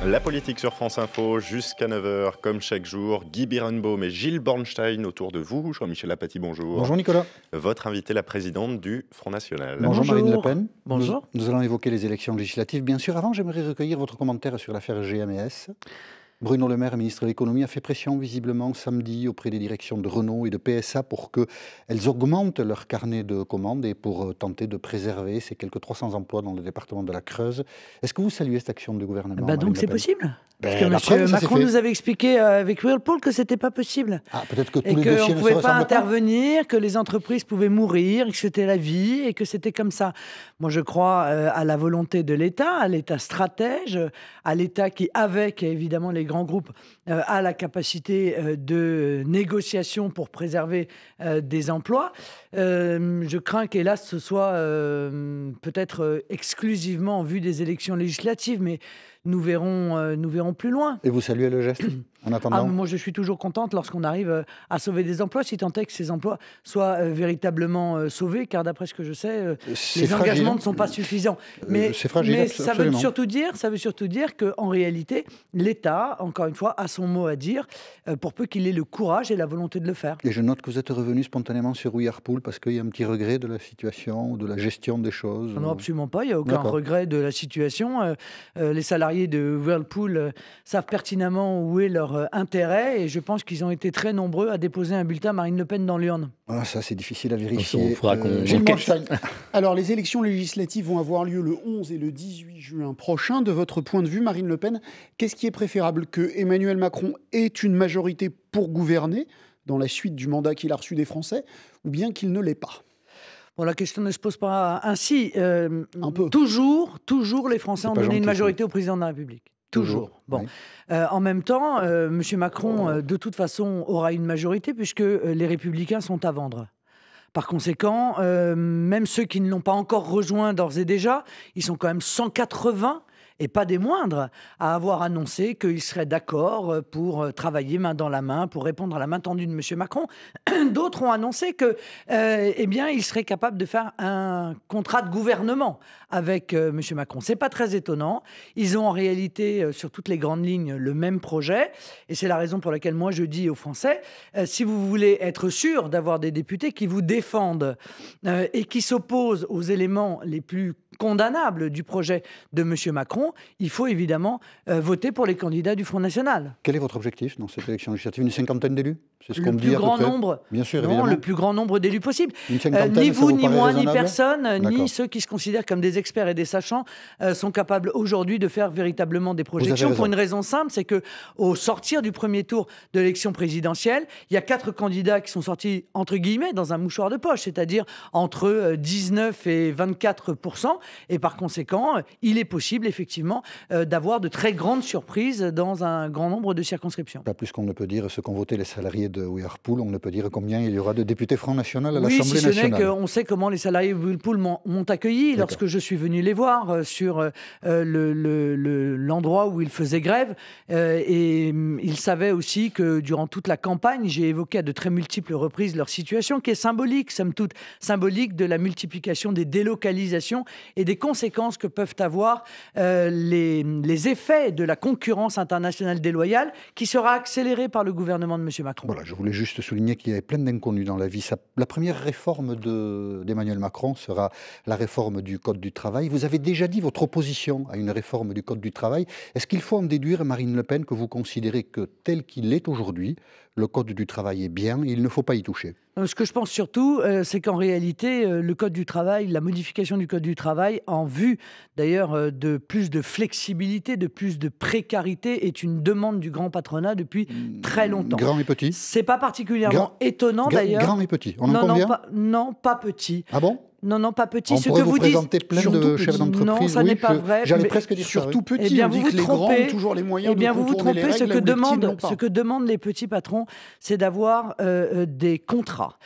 La politique sur France Info jusqu'à 9 heures, comme chaque jour. Guy Birenbaum et Gilles Bornstein autour de vous. Jean-Michel Apathy, bonjour. Bonjour Nicolas. Votre invitée, la présidente du Front National. Bonjour Marine Le Pen. Bonjour. Nous allons évoquer les élections législatives. Bien sûr, avant, j'aimerais recueillir votre commentaire sur l'affaire GMS. Bruno Le Maire, ministre de l'économie, a fait pression visiblement samedi auprès des directions de Renault et de PSA pour qu'elles augmentent leur carnet de commandes et pour tenter de préserver ces quelques 300 emplois dans le département de la Creuse. Est-ce que vous saluez cette action du gouvernement? Donc c'est possible. Parce que M. Macron nous avait expliqué avec Whirlpool que c'était pas possible. Peut-être que tous et les dossiers qu'on ne pouvait se pas ressemblent intervenir, que les entreprises pouvaient mourir, que c'était la vie et que c'était comme ça. Moi, je crois à la volonté de l'État, à l'État stratège, à l'État qui, avec évidemment les grands groupes, a la capacité de négociation pour préserver des emplois. Je crains qu'hélas, ce soit peut-être exclusivement en vue des élections législatives, mais nous verrons plus loin. Et vous saluez le geste en attendant? Moi, je suis toujours contente lorsqu'on arrive à sauver des emplois, si tant est que ces emplois soient véritablement sauvés, car d'après ce que je sais, les engagements ne sont pas suffisants. Mais ça veut surtout dire qu'en réalité, l'État, encore une fois, a son mot à dire, pour peu qu'il ait le courage et la volonté de le faire. Et je note que vous êtes revenu spontanément sur Whirlpool parce qu'il y a un petit regret de la situation ou de la gestion des choses. Non, absolument pas. Il n'y a aucun regret de la situation. Les salariés de Whirlpool savent pertinemment où est leur intérêt et je pense qu'ils ont été très nombreux à déposer un bulletin Marine Le Pen dans l'urne. Ça, c'est difficile à vérifier. Gilles Bornstein. Alors, les élections législatives vont avoir lieu le 11 et le 18 juin prochain. De votre point de vue, Marine Le Pen, qu'est-ce qui est préférable? Que Emmanuel Macron ait une majorité pour gouverner dans la suite du mandat qu'il a reçu des Français ou bien qu'il ne l'ait pas? Bon, la question ne se pose pas ainsi. Un peu. Toujours, les Français ont donné une majorité au président de la République. Toujours. Bon. Oui. En même temps, M. Macron, de toute façon, aura une majorité puisque les Républicains sont à vendre. Par conséquent, même ceux qui ne l'ont pas encore rejoint d'ores et déjà, ils sont quand même 180 et pas des moindres, à avoir annoncé qu'ils seraient d'accord pour travailler main dans la main, pour répondre à la main tendue de M. Macron. D'autres ont annoncé qu'ils seraient capables de faire un contrat de gouvernement avec M. Macron. C'est pas très étonnant. Ils ont en réalité, sur toutes les grandes lignes, le même projet. Et c'est la raison pour laquelle moi je dis aux Français, si vous voulez être sûr d'avoir des députés qui vous défendent et qui s'opposent aux éléments les plus condamnable du projet de M. Macron, il faut évidemment voter pour les candidats du Front National. Quel est votre objectif dans cette élection législative? Une cinquantaine d'élus? C'est ce le qu'on me dit plus à peu grand près. nombre. Bien sûr, non, évidemment. le plus grand nombre d'élus possible. Ni vous, ni moi, ni raisonnable? personne, ni ceux qui se considèrent comme des experts et des sachants sont capables aujourd'hui de faire véritablement des projections pour une raison simple, c'est que au sortir du premier tour de l'élection présidentielle, il y a 4 candidats qui sont sortis entre guillemets dans un mouchoir de poche, c'est-à-dire entre 19 et 24%, et par conséquent, il est possible effectivement d'avoir de très grandes surprises dans un grand nombre de circonscriptions. Pas plus qu'on ne peut dire ce qu'ont voté les salariés de Whirlpool, on ne peut dire combien il y aura de députés Front National à l'Assemblée nationale. Oui, si ce n'est qu'on sait comment les salariés de Whirlpool m'ont accueilli lorsque je suis venu les voir sur l'endroit où ils faisaient grève. Et ils savaient aussi que durant toute la campagne, j'ai évoqué à de très multiples reprises leur situation qui est symbolique, somme toute, symbolique de la multiplication des délocalisations et des conséquences que peuvent avoir les effets de la concurrence internationale déloyale qui sera accélérée par le gouvernement de M. Macron. Voilà, je voulais juste souligner qu'il y avait plein d'inconnus dans la vie. La première réforme d'Emmanuel Macron sera la réforme du Code du travail. Vous avez déjà dit votre opposition à une réforme du Code du travail. Est-ce qu'il faut en déduire, Marine Le Pen, que vous considérez que tel qu'il est aujourd'hui, le Code du travail est bien et il ne faut pas y toucher? Ce que je pense surtout, c'est qu'en réalité, le Code du travail, la modification du Code du travail, en vue d'ailleurs de plus de flexibilité, de plus de précarité, est une demande du grand patronat depuis très longtemps. Grand et petit? C'est pas particulièrement étonnant d'ailleurs. Grand et petit, on en convient? Non, pas petit. Ah bon? Non, pas petit. On ce pourrait que vous présenter dites, plein de chefs d'entreprise. Non, ça n'est pas vrai. J'allais presque dire surtout ça, oui. petit. On dit que les grands ont toujours les moyens de contourner les règles. Ce que demandent les petits patrons, c'est d'avoir des contrats.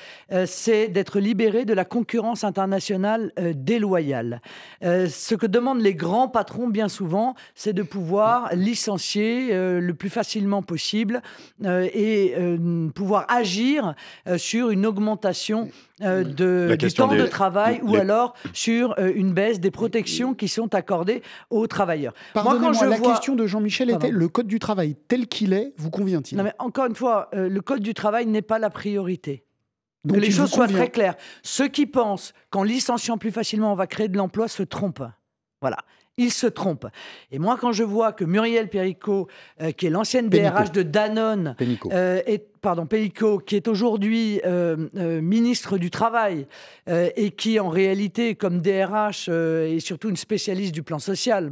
C'est d'être libérés de la concurrence internationale déloyale. Ce que demandent les grands patrons, bien souvent, c'est de pouvoir licencier le plus facilement possible et pouvoir agir sur une augmentation du temps de travail ou alors sur une baisse des protections qui sont accordées aux travailleurs. Pardonnez-moi, la question de Jean-Michel était le Code du travail tel qu'il est, vous convient-il? Non mais encore une fois, le Code du travail n'est pas la priorité. Donc, que les choses soient très claires. Ceux qui pensent qu'en licenciant plus facilement on va créer de l'emploi se trompent. Voilà. Ils se trompent. Et moi, quand je vois que Muriel Pénicaud, qui est l'ancienne DRH de Danone, Pénicaud, qui est aujourd'hui ministre du Travail et qui, en réalité, comme DRH, est surtout une spécialiste du plan social.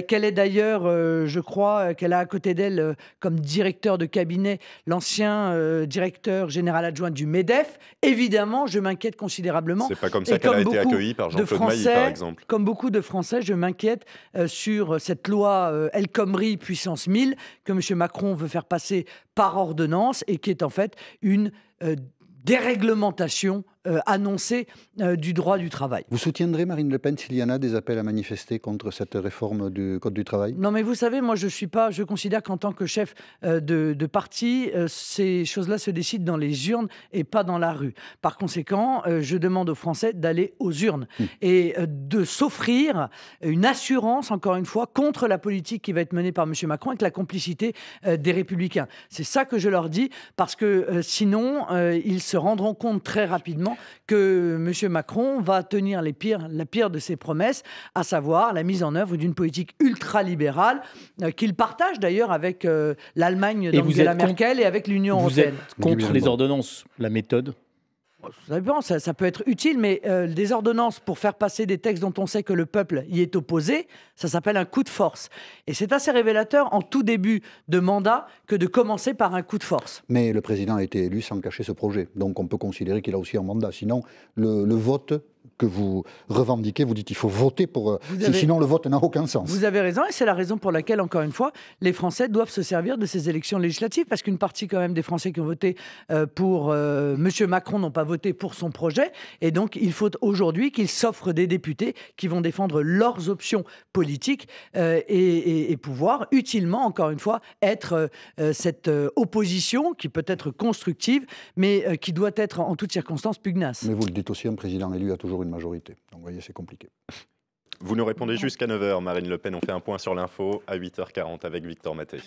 Qu'elle est d'ailleurs, je crois, qu'elle a à côté d'elle, comme directeur de cabinet, l'ancien directeur général adjoint du MEDEF. Évidemment, je m'inquiète considérablement. C'est pas comme ça qu'elle a été accueillie par Jean-Claude Mailly, par exemple. Comme beaucoup de Français, je m'inquiète sur cette loi El Khomri puissance 1000 que M. Macron veut faire passer par ordonnance et qui est en fait une déréglementation annoncée du droit du travail. Vous soutiendrez Marine Le Pen s'il y en a des appels à manifester contre cette réforme du Code du travail? Non mais vous savez, moi je considère qu'en tant que chef de parti, ces choses-là se décident dans les urnes et pas dans la rue. Par conséquent, je demande aux Français d'aller aux urnes et de s'offrir une assurance, encore une fois, contre la politique qui va être menée par M. Macron avec la complicité des Républicains. C'est ça que je leur dis, parce que sinon, ils se rendront compte très rapidement que M. Macron va tenir la pire de ses promesses, à savoir la mise en œuvre d'une politique ultralibérale qu'il partage d'ailleurs avec l'Allemagne d'Angela Merkel et avec l'Union européenne. Vous êtes contre les ordonnances, la méthode? Ça dépend, ça peut être utile, mais des ordonnances pour faire passer des textes dont on sait que le peuple y est opposé, ça s'appelle un coup de force. Et c'est assez révélateur en tout début de mandat que de commencer par un coup de force. Mais le président a été élu sans cacher ce projet. Donc on peut considérer qu'il a aussi un mandat. Sinon, le vote que vous revendiquez, vous dites qu'il faut voter pour... Sinon, le vote n'a aucun sens. Vous avez raison, et c'est la raison pour laquelle, encore une fois, les Français doivent se servir de ces élections législatives, parce qu'une partie quand même des Français qui ont voté pour M. Macron n'ont pas voté pour son projet, et donc il faut aujourd'hui qu'il s'offre des députés qui vont défendre leurs options politiques et pouvoir utilement, encore une fois, être cette opposition qui peut être constructive, mais qui doit être en toutes circonstances pugnace. Mais vous le dites aussi, un président élu a toujours une majorité. Donc vous voyez, c'est compliqué. Vous nous répondez jusqu'à 9h, Marine Le Pen. On fait un point sur l'info à 8h40 avec Victor Maté.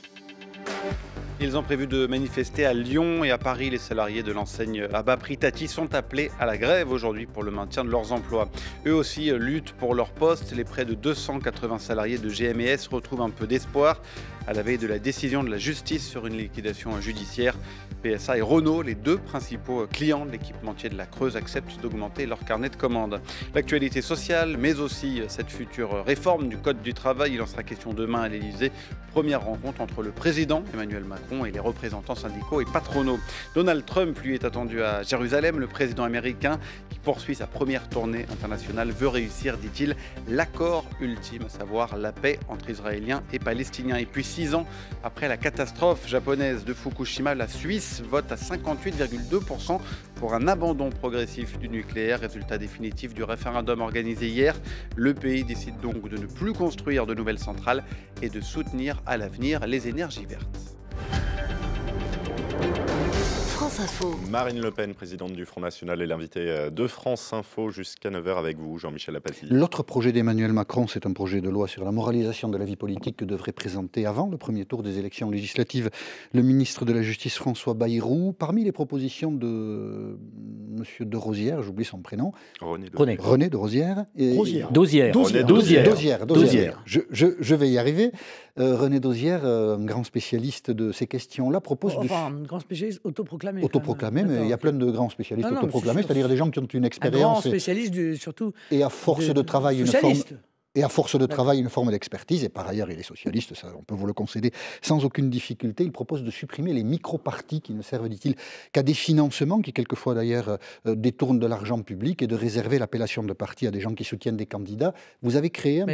Ils ont prévu de manifester à Lyon et à Paris. Les salariés de l'enseigne à bas prix Tati sont appelés à la grève aujourd'hui pour le maintien de leurs emplois. Eux aussi luttent pour leur poste. Les près de 280 salariés de GMS retrouvent un peu d'espoir à la veille de la décision de la justice sur une liquidation judiciaire. PSA et Renault, les deux principaux clients de l'équipementier de la Creuse, acceptent d'augmenter leur carnet de commandes. L'actualité sociale, mais aussi cette future réforme du Code du travail. Il en sera question demain à l'Elysée. Première rencontre entre le président Emmanuel Macron et les représentants syndicaux et patronaux. Donald Trump, lui, est attendu à Jérusalem. Le président américain, qui poursuit sa première tournée internationale, veut réussir, dit-il, l'accord ultime, à savoir la paix entre Israéliens et Palestiniens. Et puis 6 ans après la catastrophe japonaise de Fukushima, la Suisse vote à 58,2% pour un abandon progressif du nucléaire. Résultat définitif du référendum organisé hier. Le pays décide donc de ne plus construire de nouvelles centrales et de soutenir à l'avenir les énergies vertes. France Info. Marine Le Pen, présidente du Front National, est l'invitée de France Info jusqu'à 9h avec vous, Jean-Michel Apathy. L'autre projet d'Emmanuel Macron, c'est un projet de loi sur la moralisation de la vie politique que devrait présenter avant le premier tour des élections législatives le ministre de la Justice François Bayrou. Parmi les propositions de M. de Rosière, j'oublie son prénom. René de Rosière. Dosière. Je vais y arriver. René Dosière, un grand spécialiste de ces questions-là, propose... un grand spécialiste autoproclamé. Autoproclamé, mais il y a plein de grands spécialistes autoproclamés, c'est-à-dire des gens qui ont une expérience... Un grand spécialiste, surtout... Et à force de travail, une forme... Et à force de travail, une forme d'expertise, et par ailleurs il est socialiste, ça on peut vous le concéder sans aucune difficulté. Il propose de supprimer les micro-partis qui ne servent, dit-il, qu'à des financements, qui quelquefois d'ailleurs détournent de l'argent public, et de réserver l'appellation de parti à des gens qui soutiennent des candidats. Vous avez créé un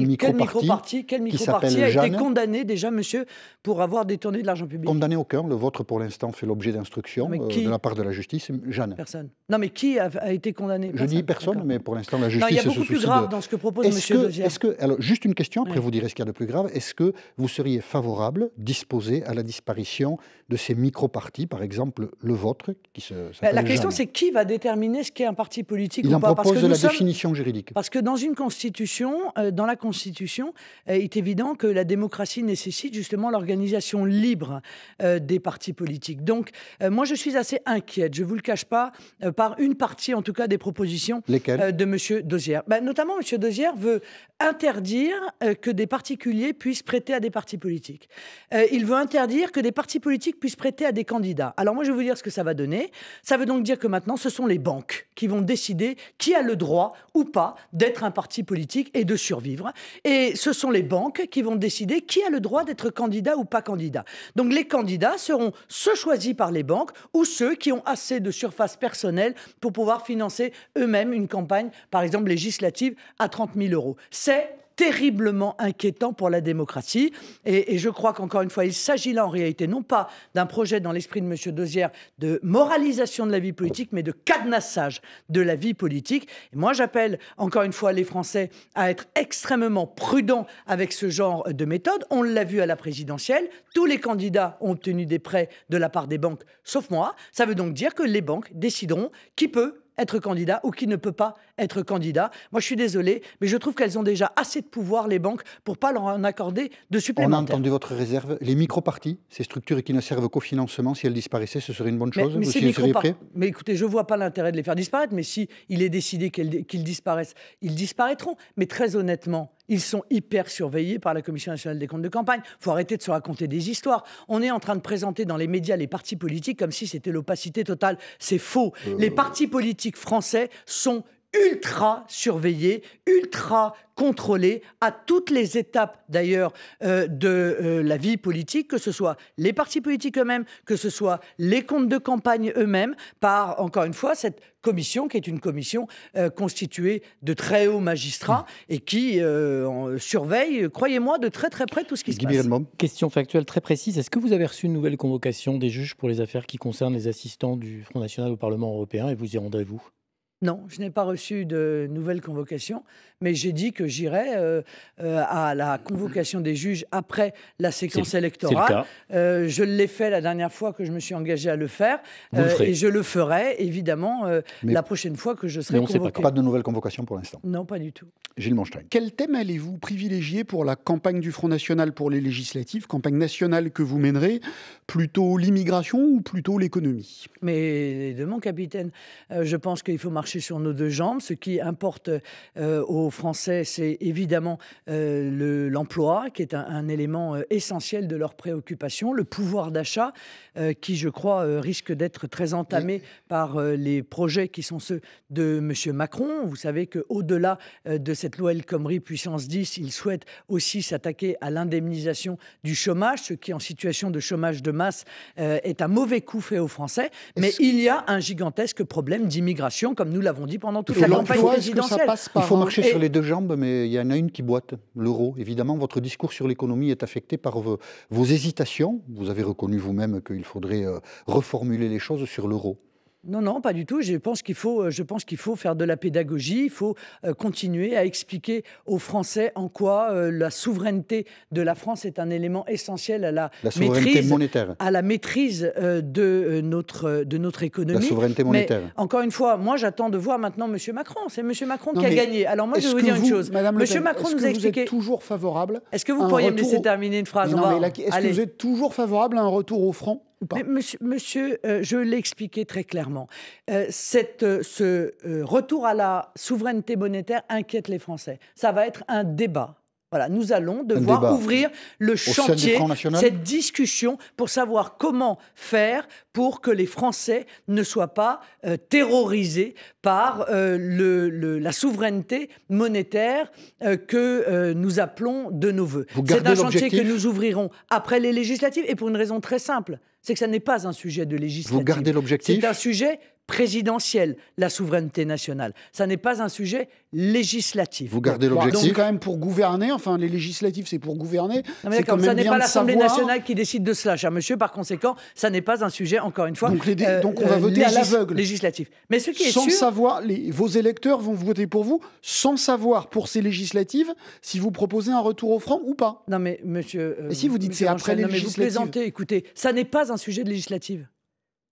micro-parti quel micro-parti a été condamné déjà, monsieur, pour avoir détourné de l'argent public? Condamné aucun, le vôtre pour l'instant fait l'objet d'instructions de la part de la justice. Jeanne. Personne. Non mais qui a été condamné? Je dis personne, mais pour l'instant la justice... Non, il y a beaucoup plus grave dans ce que propose monsieur alors, juste une question, après Oui. vous direz ce qu'il y a de plus grave. Est-ce que vous seriez favorable, disposé à la disparition de ces micro-partis, par exemple le vôtre, qui s'appelle La question, Jeanne. c'est qui va déterminer ce qu'est un parti politique Il ou en pas. propose Parce que la nous sommes- définition juridique. Parce que dans une constitution, dans la constitution, il est évident que la démocratie nécessite justement l'organisation libre des partis politiques. Donc, moi, je suis assez inquiète, je ne vous le cache pas, par une partie, en tout cas, des propositions Lesquelles de M. Dosière. Notamment, M. Dosière veut interdire que des particuliers puissent prêter à des partis politiques. Il veut interdire que des partis politiques puissent prêter à des candidats. Alors moi, je vais vous dire ce que ça va donner. Ça veut donc dire que maintenant, ce sont les banques qui vont décider qui a le droit ou pas d'être un parti politique et de survivre. Et ce sont les banques qui vont décider qui a le droit d'être candidat ou pas candidat. Donc les candidats seront ceux choisis par les banques ou ceux qui ont assez de surface personnelle pour pouvoir financer eux-mêmes une campagne, par exemple législative, à 30 000 €. C'est terriblement inquiétant pour la démocratie. Et je crois qu'encore une fois, il s'agit là en réalité non pas d'un projet dans l'esprit de M. Dosière de moralisation de la vie politique, mais de cadenassage de la vie politique. Et moi, j'appelle encore une fois les Français à être extrêmement prudents avec ce genre de méthode. On l'a vu à la présidentielle, tous les candidats ont obtenu des prêts de la part des banques, sauf moi. Ça veut donc dire que les banques décideront qui peut être candidat ou qui ne peut pas être candidat. Moi, je suis désolé, mais je trouve qu'elles ont déjà assez de pouvoir, les banques, pour ne pas leur en accorder de On a supplémentaires. entendu votre réserve. Les micro-partis, ces structures qui ne servent qu'au financement, si elles disparaissaient, ce serait une bonne chose. Mais Vous ces y seriez micro-partis- prêt? mais écoutez, je ne vois pas l'intérêt de les faire disparaître, mais si il est décidé qu'ils disparaissent, ils disparaîtront. Mais très honnêtement, ils sont hyper surveillés par la Commission nationale des comptes de campagne. Il faut arrêter de se raconter des histoires. On est en train de présenter dans les médias les partis politiques comme si c'était l'opacité totale. C'est faux. Les partis politiques français sont ultra surveillés, ultra contrôlés à toutes les étapes d'ailleurs de la vie politique, que ce soit les partis politiques eux-mêmes, que ce soit les comptes de campagne eux-mêmes, par, encore une fois, cette commission qui est une commission constituée de très hauts magistrats et qui surveille, croyez-moi, de très très près tout ce qui se Guy passe. Birenbaum. Question factuelle très précise. Est-ce que vous avez reçu une nouvelle convocation des juges pour les affaires qui concernent les assistants du Front National au Parlement européen et vous y rendrez-vous? Non, je n'ai pas reçu de nouvelle convocation, mais j'ai dit que j'irai à la convocation des juges après la séquence électorale. Je l'ai fait la dernière fois que je me suis engagé à le faire, Vous le ferez. et je le ferai évidemment Mais- la prochaine fois que je serai Mais on sait pas convoqué. Pas de nouvelle convocation pour l'instant. Non, pas du tout. Gilles Monstein. Quel thème allez-vous privilégier pour la campagne du Front National pour les législatives, campagne nationale que vous mènerez? Plutôt l'immigration ou plutôt l'économie? Mais de mon capitaine, je pense qu'il faut marcher sur nos deux jambes. Ce qui importe aux Français, c'est évidemment l'emploi, qui est un élément essentiel de leurs préoccupations, le pouvoir d'achat, qui, je crois, risque d'être très entamé par les projets qui sont ceux de M. Macron. Vous savez qu'au-delà de cette loi El Khomri puissance 10, il souhaite aussi s'attaquer à l'indemnisation du chômage, ce qui, en situation de chômage de masse, est un mauvais coup fait aux Français. Mais il y a un gigantesque problème d'immigration, comme nous l'avons dit pendant toute la campagne L'emploi, est-ce que ça présidentielle. passe Il par faut un- marcher Et- sur les deux jambes, mais il y en a une qui boite, l'euro. Évidemment, votre discours sur l'économie est affecté par vos hésitations. Vous avez reconnu vous-même qu'il faudrait reformuler les choses sur l'euro. Non, non, pas du tout. Je pense qu'il faut faire de la pédagogie. Il faut continuer à expliquer aux Français en quoi la souveraineté de la France est un élément essentiel à la La souveraineté maîtrise, monétaire. à la maîtrise de notre économie. La souveraineté monétaire. Mais encore une fois, moi, j'attends de voir maintenant M. Macron. C'est M. Macron Non, qui a mais gagné. Alors moi, je vais Est-ce vous que dire une vous, chose. Madame Le M. Pen, Macron est-ce nous que a vous expliqué. êtes toujours favorable? Est-ce que vous un pourriez me retour- laisser terminer une phrase? Mais On non, va- mais est-ce que Allez. vous êtes toujours favorable à un retour au franc ou pas? Mais monsieur, je l'ai expliqué très clairement. Ce retour à la souveraineté monétaire inquiète les Français. Ça va être un débat. Voilà, nous allons devoir débat. ouvrir le sein du chantier, Front National cette discussion pour savoir comment faire pour que les Français ne soient pas terrorisés par la souveraineté monétaire que nous appelons de nos voeux. Vous C'est gardez un chantier que l'objectif nous ouvrirons après les législatives et pour une raison très simple, c'est que ça n'est pas un sujet de législative. Vous gardez l'objectif C'est un sujet présidentielle, la souveraineté nationale. Ça n'est pas un sujet législatif. Vous gardez Donc l'objectif. quand même pour gouverner, enfin les législatives c'est pour gouverner. Non, mais C'est quand d'accord, ça même n'est bien pas de l'Assemblée savoir. nationale qui décide de cela, cher monsieur. Par conséquent, ça n'est pas un sujet, encore une fois, Donc on va voter à l'aveugle. législatif. Mais ce qui est Sans sûr... savoir, vos électeurs vont voter pour vous sans savoir pour ces législatives si vous proposez un retour au franc ou pas. Non mais monsieur... Et si vous dites monsieur c'est après Blanchel, les non, mais vous législatives. plaisantez, écoutez, ça n'est pas un sujet de législative.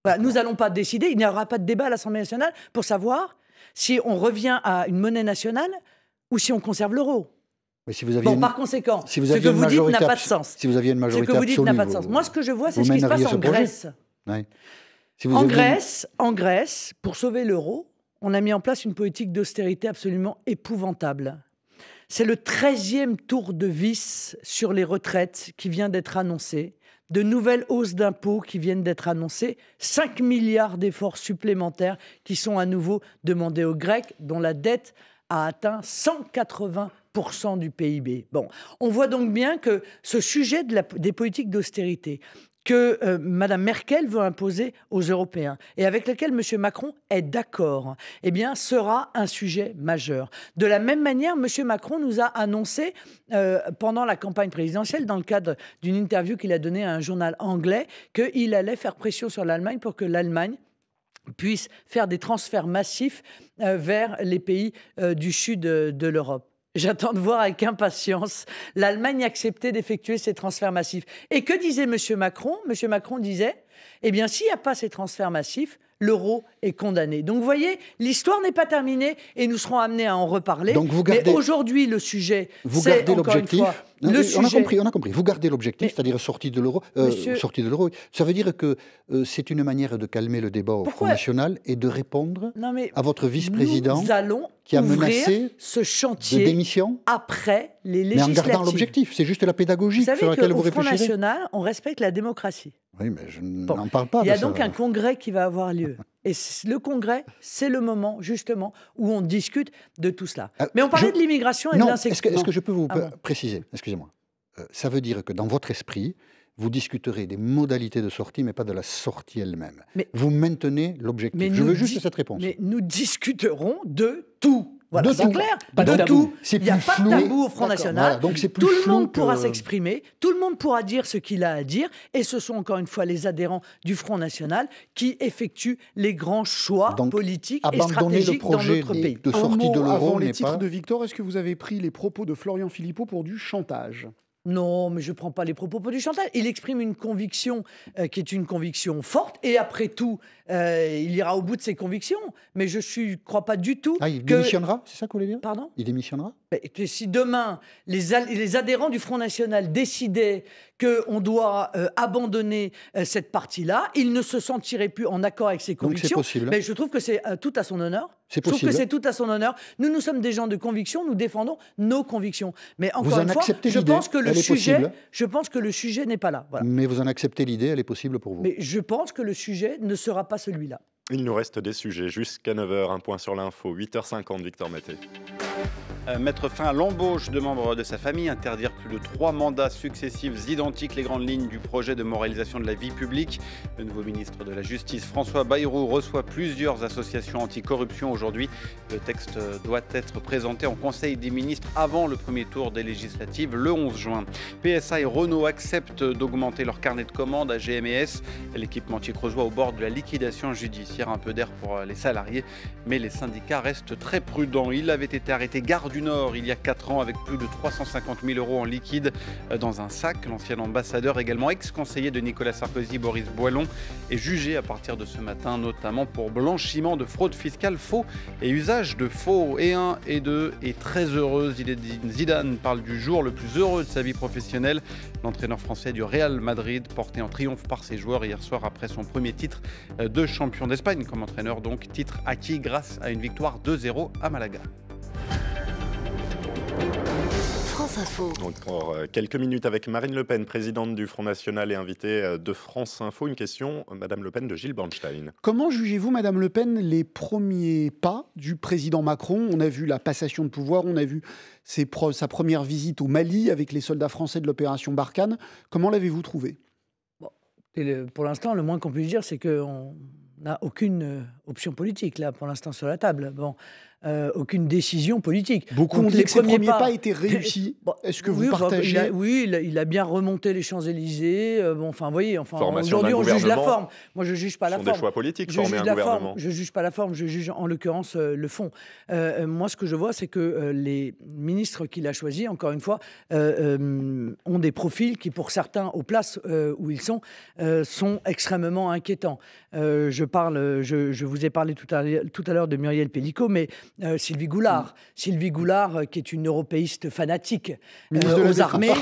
Voilà, nous n'allons pas décider, il n'y aura pas de débat à l'Assemblée nationale pour savoir si on revient à une monnaie nationale ou si on conserve l'euro. Mais si vous aviez Bon, par conséquent, si vous ce aviez que une vous dites n'a majorité pas de sens. Si vous aviez une Ce majorité que vous dites n'a absolue, pas de sens. Moi, ce que je vois, c'est vous ce qui se passe mèneriez en ce projet. Grèce. Ouais. Si vous En Grèce, pour sauver l'euro, on a mis en place une politique d'austérité absolument épouvantable. C'est le 13e tour de vis sur les retraites qui vient d'être annoncé, de nouvelles hausses d'impôts qui viennent d'être annoncées, 5 milliards d'efforts supplémentaires qui sont à nouveau demandés aux Grecs, dont la dette a atteint 180% du PIB. Bon, on voit donc bien que ce sujet des politiques d'austérité que Mme Merkel veut imposer aux Européens et avec lequel M. Macron est d'accord, eh bien, sera un sujet majeur. De la même manière, M. Macron nous a annoncé pendant la campagne présidentielle, dans le cadre d'une interview qu'il a donnée à un journal anglais, qu'il allait faire pression sur l'Allemagne pour que l'Allemagne puisse faire des transferts massifs vers les pays du sud de l'Europe. J'attends de voir avec impatience l'Allemagne accepter d'effectuer ces transferts massifs. Et que disait M. Macron ? M. Macron disait, eh bien, s'il n'y a pas ces transferts massifs, l'euro est condamné. Donc, vous voyez, l'histoire n'est pas terminée et nous serons amenés à en reparler. Donc vous gardez, mais aujourd'hui, le sujet, vous c'est gardez encore une l'objectif. fois... Non, Le on sujet... a compris. Vous gardez l'objectif, c'est-à-dire sortie de l'euro. Sortie de l'euro. Ça veut dire que c'est une manière de calmer le débat au Front National et de répondre à votre vice-président qui a menacé ce de chantier démission après les mais législatives. en gardant l'objectif. C'est juste la pédagogie sur laquelle vous Au Front réfléchirez. National, on respecte la démocratie. Oui, mais je n'en parle pas. Il y a de ça. donc un congrès qui va avoir lieu. Et le congrès, c'est le moment, justement, où on discute de tout cela. Mais on parlait de l'immigration et de l'insécurité. Est-ce que je peux vous préciser ? Excusez-moi. Ça veut dire que dans votre esprit, vous discuterez des modalités de sortie, mais pas de la sortie elle-même. Vous maintenez l'objectif. Je veux juste cette réponse. Mais nous discuterons de tout. Voilà, De c'est tout. clair. Pas de De tabou. tout. C'est Il n'y a plus pas de flou. tabou au Front D'accord. National. Voilà, donc c'est plus tout le flou monde pourra que- s'exprimer. Tout le monde pourra dire ce qu'il a à dire. Et ce sont encore une fois les adhérents du Front National qui effectuent les grands choix Donc, politiques et abandonner le stratégiques dans projet notre pays. de sortie de l'euro Avant les n'est titres pas... de Victor, est-ce que vous avez pris les propos de Florian Philippot pour du chantage ? Non, mais je ne prends pas les propos pour du chantage. Il exprime une conviction qui est une conviction forte. Et après tout, il ira au bout de ses convictions. Mais je ne crois pas du tout Ah, il que... démissionnera, c'est ça que vous voulez dire ? Pardon ? Il démissionnera ? Et si demain, les adhérents du Front National décidaient qu'on doit abandonner cette partie-là, ils ne se sentiraient plus en accord avec ses Donc c'est convictions. possible. Mais je trouve que c'est tout à son honneur. C'est Je trouve que possible. c'est tout à son honneur. Nous sommes des gens de conviction, nous défendons nos convictions. Mais Vous encore en une fois, acceptez je l'idée, pense que elle est possible. je pense que le sujet n'est pas là. Voilà. Mais vous en acceptez l'idée, elle est possible pour vous. Mais je pense que le sujet ne sera pas celui-là. Il nous reste des sujets jusqu'à 9h, un point sur l'info, 8h50, Victor Maté. Mettre fin à l'embauche de membres de sa famille, interdire plus de 3 mandats successifs identiques, les grandes lignes du projet de moralisation de la vie publique. Le nouveau ministre de la Justice, François Bayrou, reçoit plusieurs associations anticorruption aujourd'hui. Le texte doit être présenté en Conseil des ministres avant le premier tour des législatives, le 11 juin. PSA et Renault acceptent d'augmenter leur carnet de commandes à GMS. L'équipementier creusois au bord de la liquidation judiciaire, un peu d'air pour les salariés, mais les syndicats restent très prudents. Il avait été arrêté gare du Nord il y a 4 ans avec plus de 350 000 € en liquide dans un sac. L'ancien ambassadeur, également ex-conseiller de Nicolas Sarkozy, Boris Boillon, est jugé à partir de ce matin, notamment pour blanchiment de fraude fiscale, faux et usage de faux. Et 1 et 2 est très heureuse. Zidane parle du jour le plus heureux de sa vie professionnelle. L'entraîneur français du Real Madrid, porté en triomphe par ses joueurs hier soir après son premier titre de champion d'Espagne comme entraîneur, donc titre acquis grâce à une victoire 2-0 à Malaga. France Info. Encore quelques minutes avec Marine Le Pen, présidente du Front National et invitée de France Info. Une question, Madame Le Pen, de Gilles Bornstein. Comment jugez-vous, Madame Le Pen, les premiers pas du président Macron ? On a vu la passation de pouvoir, on a vu sa première visite au Mali avec les soldats français de l'opération Barkhane. Comment l'avez-vous trouvé ? Pour l'instant, le moins qu'on puisse dire, c'est qu'on n'a aucune option politique, là, pour l'instant, sur la table. Bon. Aucune décision politique. Beaucoup ont dit que ces premiers pas étaient réussis. Bon, est-ce que vous partagez? Il a bien remonté les Champs-Élysées. Bon, enfin, vous voyez, Formation aujourd'hui, d'un on juge la gouvernement. forme. Moi, je ne juge pas la Ce sont forme. des choix politiques, Je former juge un la gouvernement. forme. Je ne juge pas la forme, je juge en l'occurrence le fond. Moi, ce que je vois, c'est que les ministres qu'il a choisis, encore une fois, ont des profils qui, pour certains, aux places où ils sont extrêmement inquiétants. Je vous ai parlé tout à l'heure de Muriel Pénicaud, mais Sylvie Goulard. Sylvie Goulard, qui est une européiste fanatique aux armées.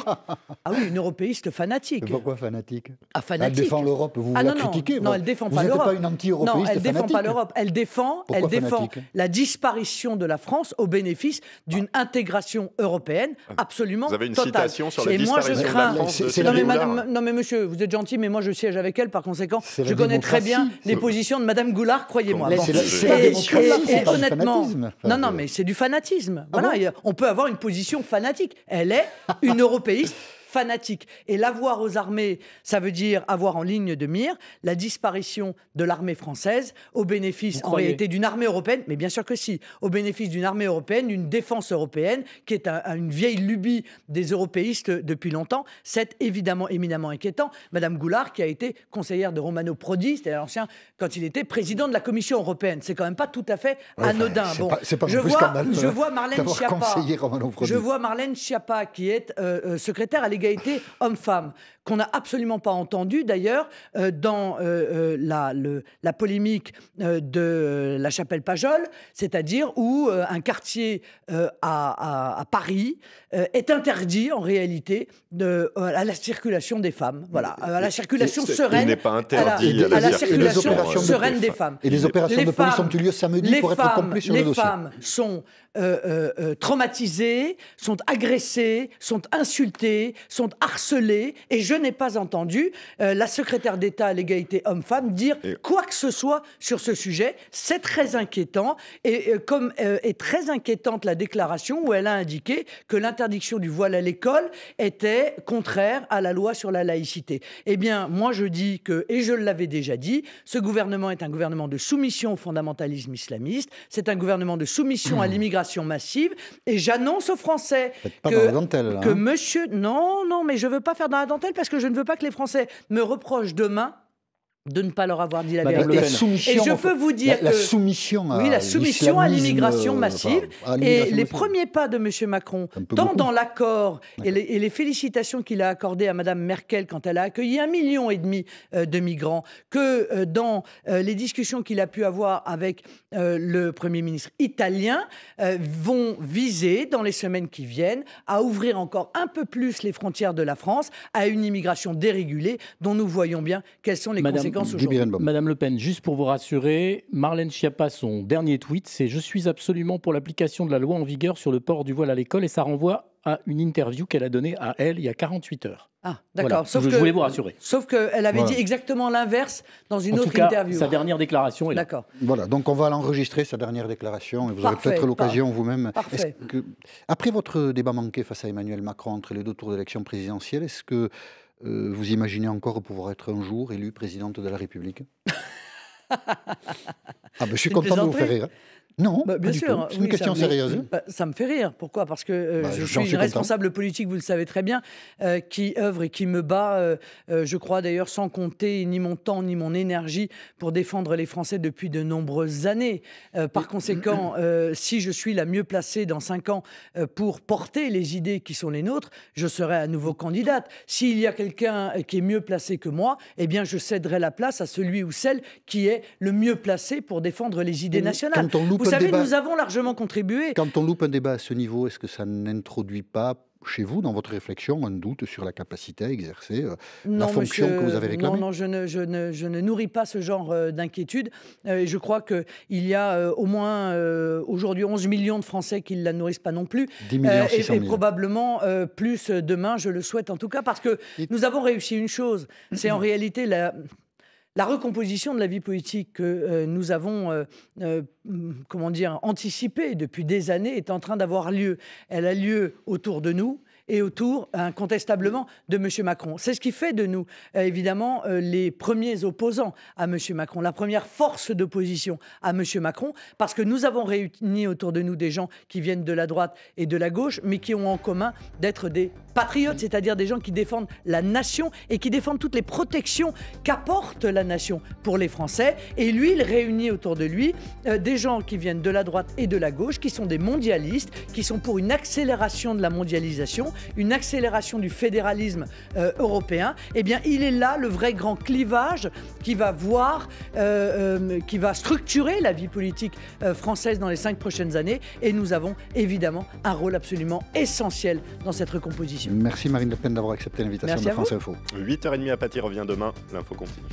Ah oui, une européiste fanatique. Mais pourquoi fanatique? Fanatique. Elle défend l'Europe, vous la critiquez. Non, elle défend pas l'Europe. Vous n'êtes pas une anti-européiste fanatique. Non, elle défend pas l'Europe. Elle défend la disparition de la France au bénéfice d'une intégration européenne absolument totale. Vous avez une citation sur la disparition de la France de Sylvie Goulard? Non mais monsieur, vous êtes gentil, mais moi je siège avec elle, par conséquent, je connais très bien les positions de Madame Goulard, croyez-moi. C'est la démocratie, et honnêtement, non, mais c'est du fanatisme. Ah voilà, on peut avoir une position fanatique. Elle est une européiste fanatique. Et l'avoir aux armées, ça veut dire avoir en ligne de mire la disparition de l'armée française au bénéfice, en réalité, d'une armée européenne, mais bien sûr que si, au bénéfice d'une armée européenne, d'une défense européenne, qui est une vieille lubie des européistes depuis longtemps. C'est évidemment éminemment inquiétant. Madame Goulard, qui a été conseillère de Romano Prodi, c'était l'ancien, quand il était président de la Commission européenne. C'est quand même pas tout à fait anodin. Je vois Marlène Schiappa, qui est secrétaire à l'égalité homme-femme, qu'on n'a absolument pas entendu d'ailleurs dans la polémique de la Chapelle-Pajol, c'est-à-dire où un quartier à Paris est interdit en réalité à la circulation des femmes, voilà, à la circulation sereine. Il n'est pas interdit à la circulation sereine des femmes. Et les opérations de police ont eu lieu samedi pour être complet sur le dossier. Les femmes sont traumatisées, sont agressées, sont insultées, sont harcelées, et je n'ai pas entendu la secrétaire d'État à l'égalité homme-femme dire quoi que ce soit sur ce sujet. C'est très inquiétant, et comme est très inquiétante la déclaration où elle a indiqué que l'interdiction du voile à l'école était contraire à la loi sur la laïcité. Eh bien, moi je dis que, et je l'avais déjà dit, ce gouvernement est un gouvernement de soumission au fondamentalisme islamiste, c'est un gouvernement de soumission à l'immigration massive, et j'annonce aux Français que monsieur... Non, mais je ne veux pas faire dans la dentelle parce que je ne veux pas que les Français me reprochent demain de ne pas leur avoir dit la vérité. Et je peux vous dire la soumission à l'immigration massive. Et les premiers pas de M. Macron, tant dans l'accord et les félicitations qu'il a accordées à Mme Merkel quand elle a accueilli 1,5 million de migrants, que dans les discussions qu'il a pu avoir avec le Premier ministre italien, vont viser, dans les semaines qui viennent, à ouvrir encore un peu plus les frontières de la France à une immigration dérégulée dont nous voyons bien quelles sont les conséquences. Madame Le Pen, juste pour vous rassurer, Marlène Schiappa, son dernier tweet, c'est « Je suis absolument pour l'application de la loi en vigueur sur le port du voile à l'école » et ça renvoie à une interview qu'elle a donnée à elle il y a 48 heures. Ah, d'accord. Voilà. Je voulais vous rassurer. Sauf qu'elle avait dit exactement l'inverse dans une autre interview. Sa dernière déclaration est là. D'accord. Voilà, donc on va l'enregistrer, sa dernière déclaration, et vous aurez peut-être l'occasion vous-même. Après votre débat manqué face à Emmanuel Macron entre les deux tours d'élection présidentielle, est-ce que vous imaginez encore pouvoir être un jour élue présidente de la République? Je suis content de vous faire rire. Non, bien sûr. C'est une question sérieuse. Ça me fait rire. Pourquoi? Parce que je suis une responsable politique, vous le savez très bien, qui œuvre et qui me bat, je crois d'ailleurs, sans compter ni mon temps ni mon énergie pour défendre les Français depuis de nombreuses années. Par conséquent, si je suis la mieux placée dans 5 ans pour porter les idées qui sont les nôtres, je serai à nouveau candidate. S'il y a quelqu'un qui est mieux placé que moi, eh bien, je céderai la place à celui ou celle qui est le mieux placé pour défendre les idées nationales. Vous savez, nous avons largement contribué. Quand on loupe un débat à ce niveau, est-ce que ça n'introduit pas chez vous, dans votre réflexion, un doute sur la capacité à exercer la fonction que vous avez réclamée? Non, je ne nourris pas ce genre d'inquiétude. Je crois qu'il y a au moins aujourd'hui 11 millions de Français qui ne la nourrissent pas non plus. 10 millions 600 000. Et probablement plus demain, je le souhaite en tout cas, parce que nous avons réussi une chose, c'est en réalité la recomposition de la vie politique que nous avons anticipée depuis des années est en train d'avoir lieu. Elle a lieu autour de nous et autour, incontestablement, de M. Macron. C'est ce qui fait de nous, évidemment, les premiers opposants à M. Macron, la première force d'opposition à M. Macron, parce que nous avons réuni autour de nous des gens qui viennent de la droite et de la gauche, mais qui ont en commun d'être des patriotes, c'est-à-dire des gens qui défendent la nation et qui défendent toutes les protections qu'apporte la nation pour les Français. Et lui, il réunit autour de lui des gens qui viennent de la droite et de la gauche, qui sont des mondialistes, qui sont pour une accélération de la mondialisation, une accélération du fédéralisme européen. Eh bien, il est là le vrai grand clivage qui va qui va structurer la vie politique française dans les 5 prochaines années. Et nous avons évidemment un rôle absolument essentiel dans cette recomposition. Merci Marine Le Pen d'avoir accepté l'invitation de France Info. 8h30 à Paty revient demain. L'info continue.